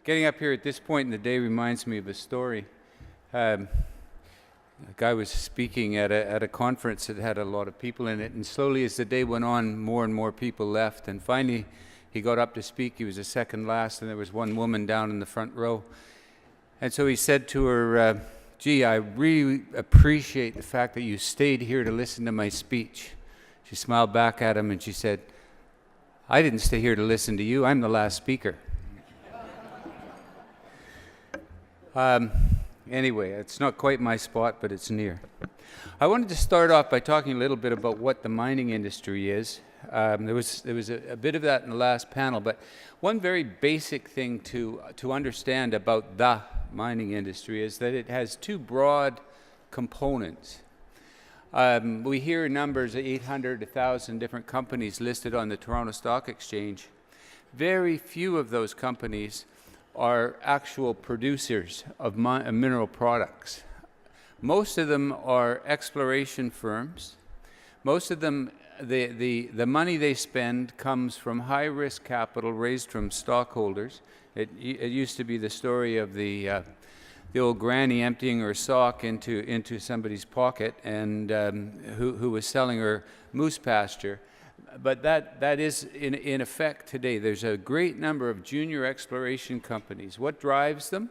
Getting up here at this point in the day reminds me of a story. A guy was speaking at a conference that had a lot of people in it, and slowly as the day went on, more and more people left, and finally he got up to speak. He was the second last, and there was one woman down in the front row. And so he said to her, gee, I really appreciate the fact that you stayed here to listen to my speech. She smiled back at him and she said, I didn't stay here to listen to you. I'm the last speaker. Anyway, it's not quite my spot, but it's near. I wanted to start off by talking a little bit about what the mining industry is. There was a bit of that in the last panel, but one very basic thing to understand about the mining industry is that it has two broad components. We hear numbers of 800, 1,000 different companies listed on the Toronto Stock Exchange. Very few of those companies are actual producers of mineral products. Most of them are exploration firms. Most of them, the money they spend comes from high-risk capital raised from stockholders. It used to be the story of the old granny emptying her sock into somebody's pocket and who was selling her moose pasture. But that is in effect today. There's a great number of junior exploration companies. What drives them?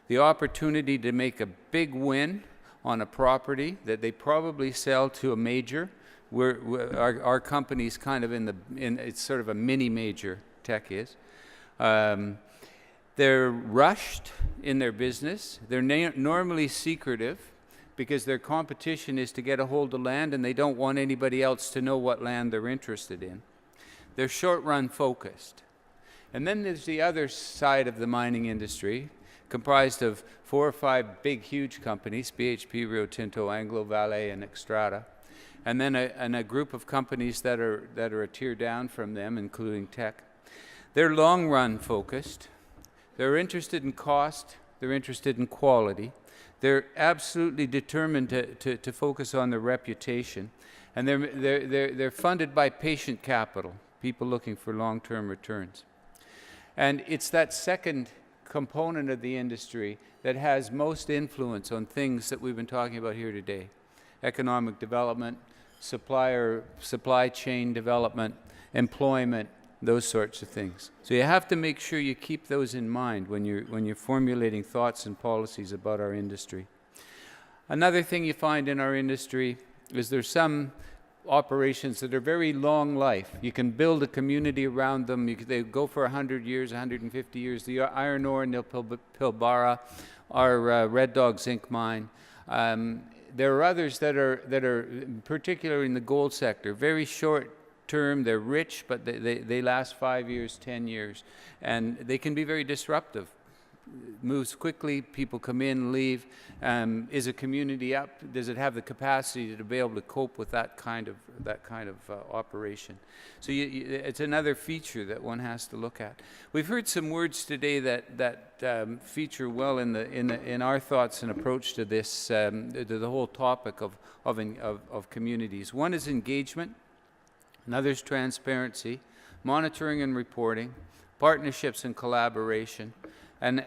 The opportunity to make a big win on a property that they probably sell to a major. Our company's kind of it's sort of a mini major, Teck is. They're rushed in their business. They're normally secretive, because their competition is to get a hold of land and they don't want anybody else to know what land they're interested in. They're short-run focused. And then there's the other side of the mining industry, comprised of 4 or 5 big, huge companies, BHP, Rio Tinto, Anglo Vale, and Extractive, and then a group of companies that are a tier down from them, including Teck. They're long-run focused. They're interested in cost. They're interested in quality. They're absolutely determined to focus on their reputation, and they're funded by patient capital, people looking for long-term returns. And it's that second component of the industry that has most influence on things that we've been talking about here today: economic development, supply chain development, employment, those sorts of things. So you have to make sure you keep those in mind when you're formulating thoughts and policies about our industry. Another thing you find in our industry is there's some operations that are very long life. You can build a community around them. They go for 100 years, 150 years. The iron ore in Pilbara, our Red Dog zinc mine. There are others that are particularly in the gold sector, very short term. They're rich, but they last 5 years, 10 years, and they can be very disruptive. Moves quickly, people come in, leave. Is a community up? Does it have the capacity to be able to cope with that kind of operation? So it's another feature that one has to look at. We've heard some words today that feature well in our thoughts and approach to this, to the whole topic of communities. One is engagement. Another is transparency, monitoring and reporting, partnerships and collaboration, and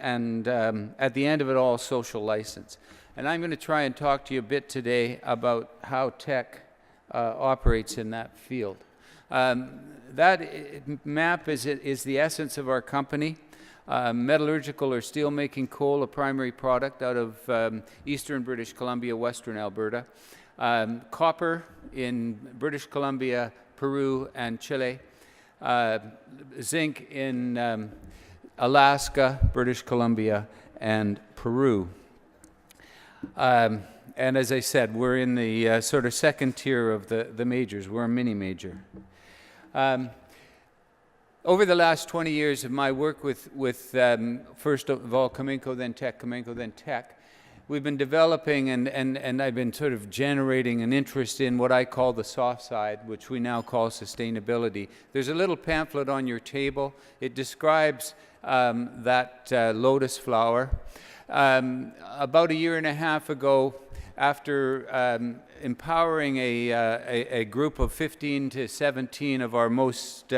at the end of it all, social license. And I'm going to try and talk to you a bit today about how Teck operates in that field. That map is the essence of our company. Metallurgical or steel-making coal, a primary product out of eastern British Columbia, western Alberta. Copper in British Columbia, Peru, and Chile. Zinc in Alaska, British Columbia, and Peru. And as I said, we're in the sort of second tier of the majors. We're a mini major. Over the last 20 years of my work with first of all Cominco, then Teck, we've been developing and I've been sort of generating an interest in what I call the soft side, which we now call sustainability. There's a little pamphlet on your table. It describes that lotus flower. About a year and a half ago, after empowering a group of 15 to 17 of our most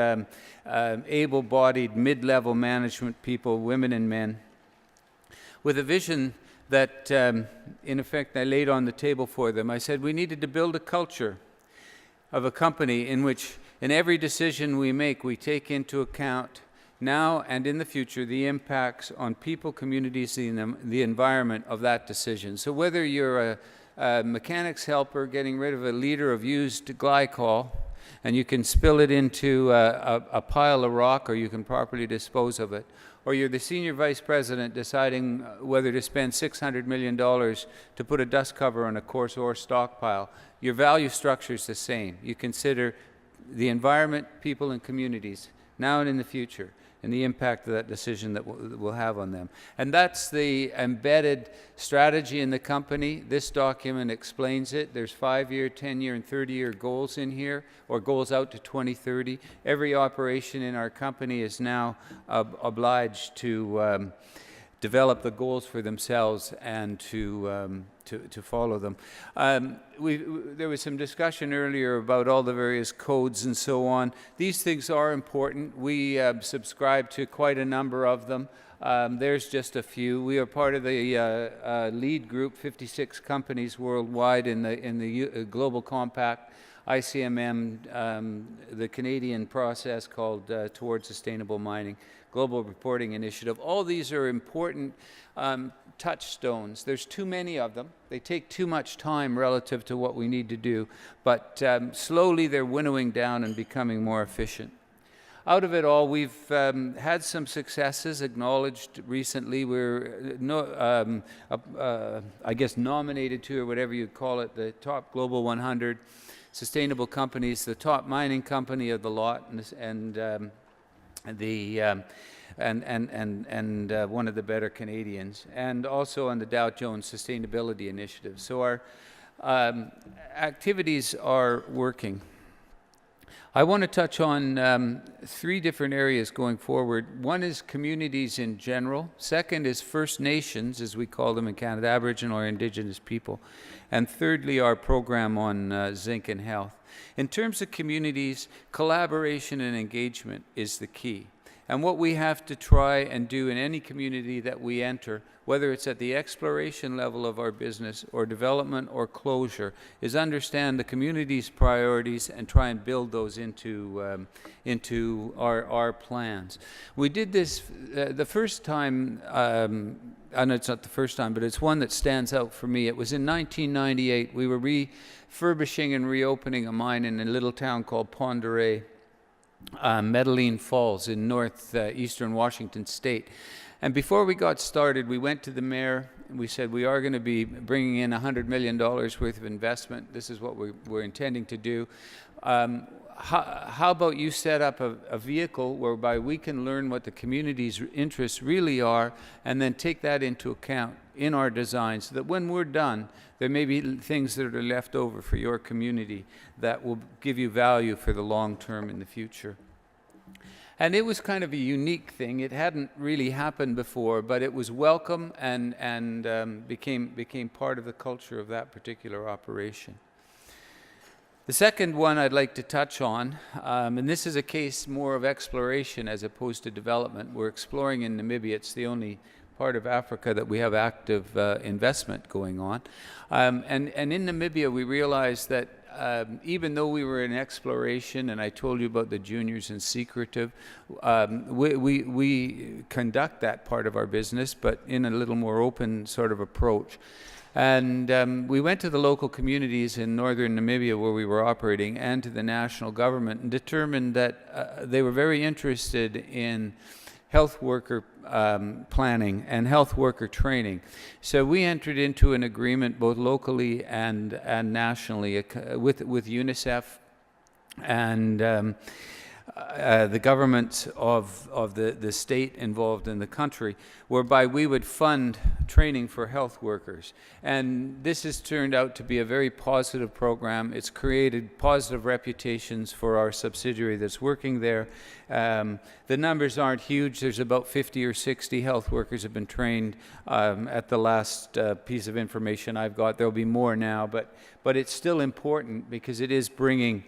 able-bodied mid-level management people, women and men, with a vision that, in effect, I laid on the table for them. I said we needed to build a culture of a company in which, in every decision we make, we take into account now and in the future the impacts on people, communities, the environment of that decision. So whether you're a mechanic's helper getting rid of a liter of used glycol, and you can spill it into a pile of rock, or you can properly dispose of it, or you're the senior vice president deciding whether to spend $600 million to put a dust cover on a coarse ore stockpile, your value structure is the same. You consider the environment, people, and communities, now and in the future, and the impact of that decision that will have on them. And that's the embedded strategy in the company. This document explains it. There's 5-year, 10-year, and 30-year goals in here, or goals out to 2030. Every operation in our company is now obliged to develop the goals for themselves and to follow them. There was some discussion earlier about all the various codes and so on. These things are important. We subscribe to quite a number of them. There's just a few. We are part of the lead group, 56 companies worldwide in the Global Compact, ICMM, the Canadian process called Towards Sustainable Mining, Global Reporting Initiative. All these are important touchstones. There's too many of them. They take too much time relative to what we need to do, but slowly they're winnowing down and becoming more efficient. Out of it all, we've had some successes acknowledged recently. We're, I guess, nominated to, or whatever you call it, the top Global 100 sustainable companies, the top mining company of the lot, and one of the better Canadians, and also on the Dow Jones Sustainability Initiative. So our activities are working. I want to touch on 3 different areas going forward. One is communities in general. Second is First Nations, as we call them in Canada, Aboriginal or Indigenous people. And thirdly, our program on zinc and health. In terms of communities, collaboration and engagement is the key. And what we have to try and do in any community that we enter, whether it's at the exploration level of our business or development or closure, is understand the community's priorities and try and build those into our plans. We did this the first time, I know it's not the first time, but it's one that stands out for me. It was in 1998. We were refurbishing and reopening a mine in a little town called Pend Oreille, Medellin Falls in northeastern Washington State. And before we got started, we went to the mayor and we said, we are going to be bringing in $100 million worth of investment. This is what we're intending to do. How about you set up a vehicle whereby we can learn what the community's interests really are and then take that into account in our design so that when we're done, there may be things that are left over for your community that will give you value for the long term in the future. And it was kind of a unique thing. It hadn't really happened before, but it was welcome and became part of the culture of that particular operation. The second one I'd like to touch on, and this is a case more of exploration as opposed to development. We're exploring in Namibia. It's the only part of Africa that we have active investment going on. And in Namibia, we realized that even though we were in exploration, and I told you about the juniors and secretive, we conduct that part of our business, but in a little more open sort of approach. And we went to the local communities in northern Namibia where we were operating and to the national government and determined that they were very interested in health worker planning and health worker training. So we entered into an agreement both locally and nationally with UNICEF and the government of the state involved in the country, whereby we would fund training for health workers. And this has turned out to be a very positive program. It's created positive reputations for our subsidiary that's working there. The numbers aren't huge. There's about 50 or 60 health workers have been trained at the last piece of information I've got. There'll be more now, but it's still important because it is bringing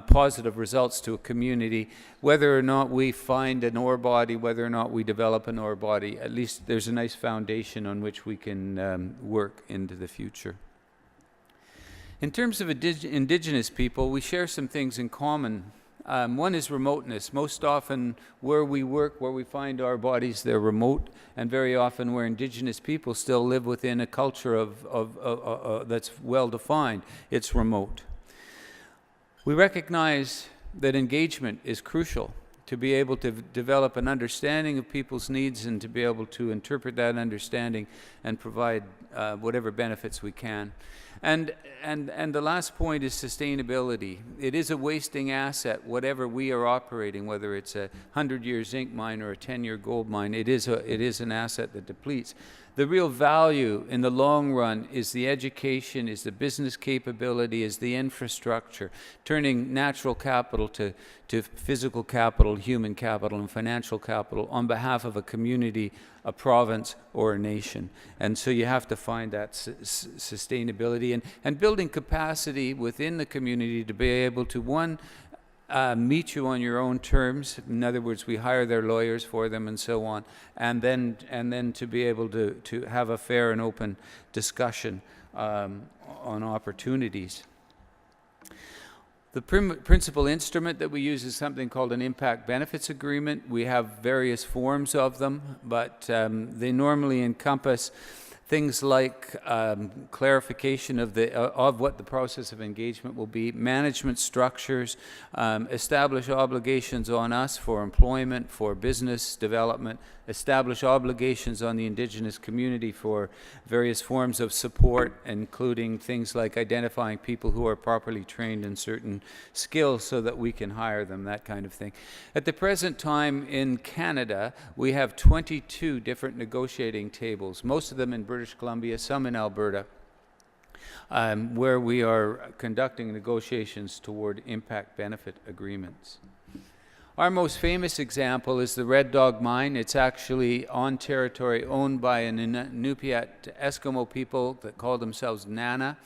positive results to a community. Whether or not we find an ore body, whether or not we develop an ore body, at least there's a nice foundation on which we can work into the future. In terms of Indigenous people, we share some things in common. One is remoteness. Most often where we work, where we find our bodies, they're remote, and very often where Indigenous people still live within a culture that's well defined, it's remote. We recognize that engagement is crucial to be able to develop an understanding of people's needs and to be able to interpret that understanding and provide whatever benefits we can. And the last point is sustainability. It is a wasting asset, whatever we are operating, whether it's a 100-year zinc mine or a 10-year gold mine, it is an asset that depletes. The real value in the long run is the education, is the business capability, is the infrastructure, turning natural capital to physical capital, human capital, and financial capital on behalf of a community, a province, or a nation. And so you have to find that sustainability and building capacity within the community to be able to, one, meet you on your own terms. In other words, we hire their lawyers for them and so on, and then to be able to have a fair and open discussion on opportunities. The principal instrument that we use is something called an impact benefits agreement. We have various forms of them, but they normally encompass things like clarification of what the process of engagement will be, management structures, establish obligations on us for employment, for business development, establish obligations on the Indigenous community for various forms of support, including things like identifying people who are properly trained in certain skills so that we can hire them, that kind of thing. At the present time in Canada, we have 22 different negotiating tables, most of them in British Columbia, some in Alberta, where we are conducting negotiations toward impact benefit agreements. Our most famous example is the Red Dog Mine. It's actually on territory owned by an Inupiat Eskimo people that call themselves Nana.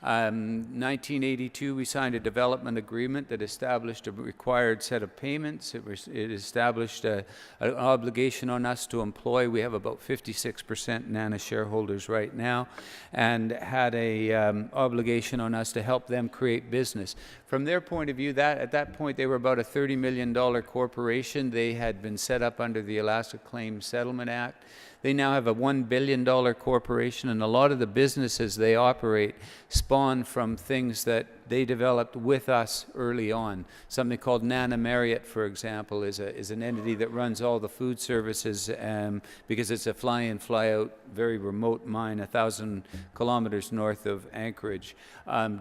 1982, we signed a development agreement that established a required set of payments. It established an obligation on us to employ. We have about 56% Nana shareholders right now, and had a obligation on us to help them create business. From their point of view, at that point they were about a $30 million corporation. They had been set up under the Alaska Claims Settlement Act. They now have a $1 billion corporation, and a lot of the businesses they operate spawn from things that they developed with us early on. Something called Nana Marriott, for example, is an entity that runs all the food services because it's a fly-in, fly-out, very remote mine, 1,000 kilometers north of Anchorage.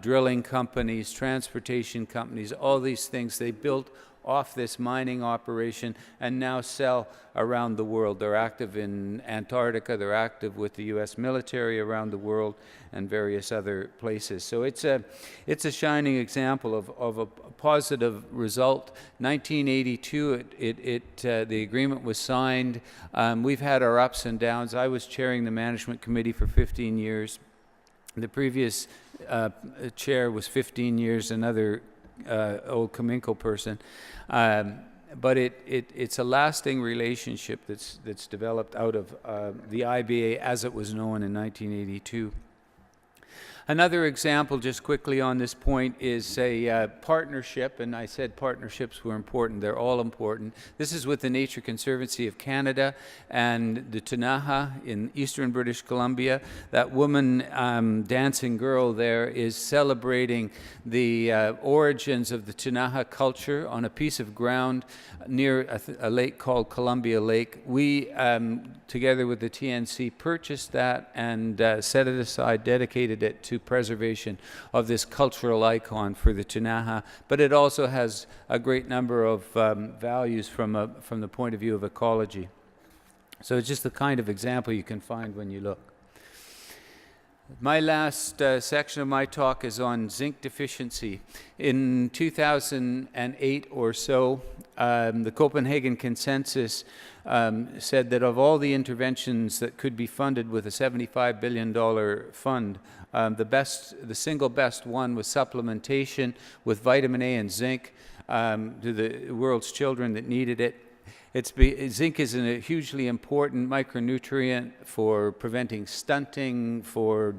Drilling companies, transportation companies, all these things they built off this mining operation and now sell around the world. They're active in Antarctica, they're active with the U.S. military around the world and various other places. So it's a shining example of a positive result. 1982, the agreement was signed. We've had our ups and downs. I was chairing the management committee for 15 years. The previous chair was 15 years, another old Kaminko person, but it's a lasting relationship that's developed out of the IBA as it was known in 1982. Another example, just quickly on this point, is a partnership, and I said partnerships were important. They're all important. This is with the Nature Conservancy of Canada and the Tunaha in eastern British Columbia. That woman, dancing girl there, is celebrating the origins of the Tunaha culture on a piece of ground near a lake called Columbia Lake. We, together with the TNC, purchased that and set it aside, dedicated it to preservation of this cultural icon for the Ktunaxa, but it also has a great number of values from the point of view of ecology. So it's just the kind of example you can find when you look. My last section of my talk is on zinc deficiency. In 2008 or so, the Copenhagen Consensus said that of all the interventions that could be funded with a $75 billion fund, the single best one was supplementation with vitamin A and zinc to the world's children that needed it. Zinc is a hugely important micronutrient for preventing stunting, for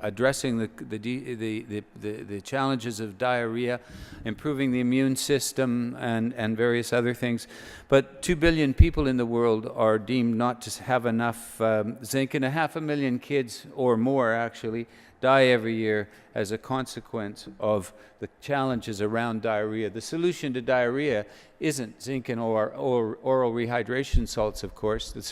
addressing the challenges of diarrhea, improving the immune system, and various other things. But 2 billion people in the world are deemed not to have enough zinc, and 500,000 kids, or more actually, die every year as a consequence of the challenges around diarrhea. The solution to diarrhea isn't zinc and oral rehydration salts, of course. The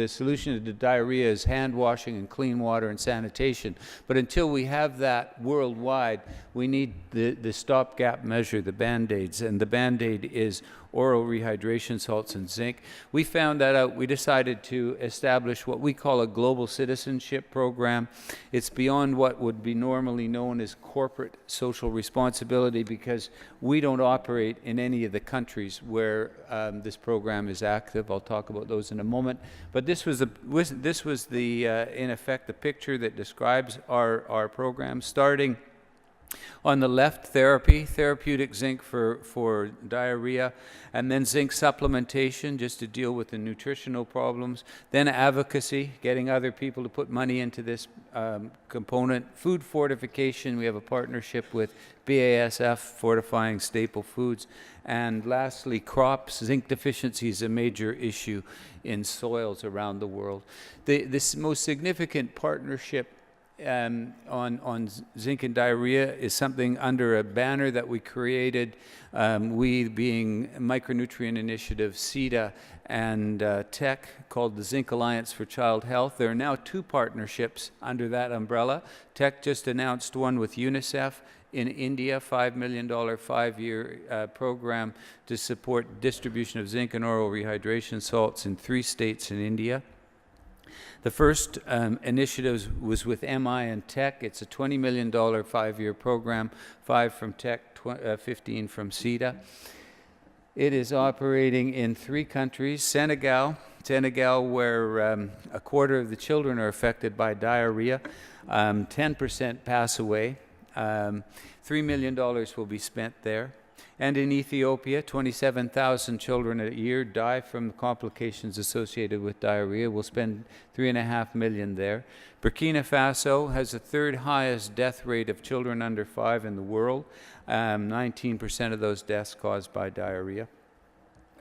solution to diarrhea is hand washing and clean water and sanitation. But until we have that worldwide, we need the stopgap measure, the Band-Aids, and the Band-Aid is oral rehydration salts and zinc. We found that out. We decided to establish what we call a global citizenship program. It's beyond what would be normally known as corporate social responsibility, because we don't operate in any of the countries where this program is active. I'll talk about those in a moment. But this was in effect the picture that describes our program, starting on the left, therapeutic zinc for diarrhea, and then zinc supplementation just to deal with the nutritional problems, then advocacy, getting other people to put money into this component, food fortification, we have a partnership with BASF, fortifying staple foods, and lastly, crops. Zinc deficiency is a major issue in soils around the world. This most significant partnership on zinc and diarrhea is something under a banner that we created, we being Micronutrient Initiative, CETA, and Teck, called the Zinc Alliance for Child Health. There are now 2 partnerships under that umbrella. Teck just announced one with UNICEF in India, $5 million 5-year program to support distribution of zinc and oral rehydration salts in 3 states in India. The first initiative was with MI and Teck. It's a $20 million 5-year program, 5 from Teck, 15 from CETA. It is operating in 3 countries, Senegal, where a quarter of the children are affected by diarrhea, 10% pass away. $3 million will be spent there. And in Ethiopia, 27,000 children a year die from complications associated with diarrhea. We'll spend $3.5 million there. Burkina Faso has the 3rd highest death rate of children under 5 in the world. 19% of those deaths caused by diarrhea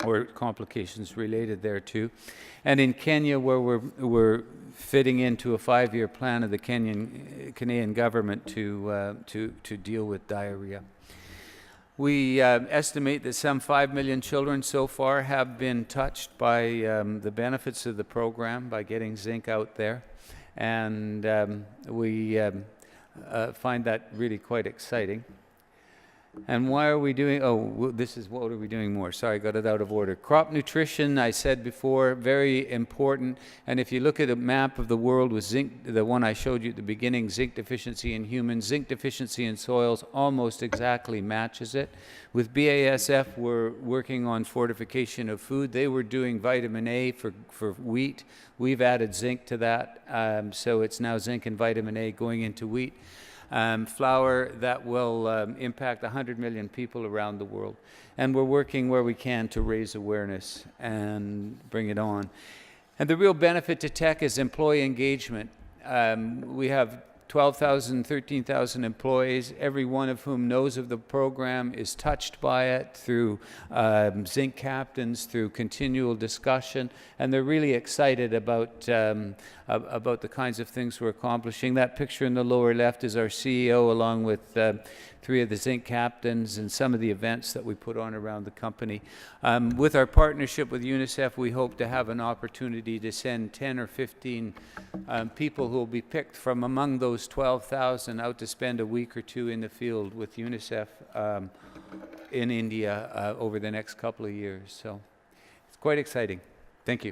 or complications related thereto. And in Kenya, where we're fitting into a 5-year plan of the Kenyan government to deal with diarrhea. We estimate that some 5 million children so far have been touched by the benefits of the program, by getting zinc out there. And we find that really quite exciting. And why are we doing, what are we doing more? Sorry, I got it out of order. Crop nutrition, I said before, very important. And if you look at a map of the world with zinc, the one I showed you at the beginning, zinc deficiency in humans, zinc deficiency in soils almost exactly matches it. With BASF, we're working on fortification of food. They were doing vitamin A for wheat. We've added zinc to that, so it's now zinc and vitamin A going into wheat. Flour that will impact 100 million people around the world. And we're working where we can to raise awareness and bring it on. And the real benefit to Teck is employee engagement. We have 12,000, 13,000 employees, every one of whom knows of the program, is touched by it through zinc captains, through continual discussion, and they're really excited about the kinds of things we're accomplishing. That picture in the lower left is our CEO, along with 3 of the zinc captains, and some of the events that we put on around the company. With our partnership with UNICEF, we hope to have an opportunity to send 10 or 15 people who will be picked from among those 12,000 out to spend a week or 2 in the field with UNICEF in India over the next couple of years. So it's quite exciting. Thank you.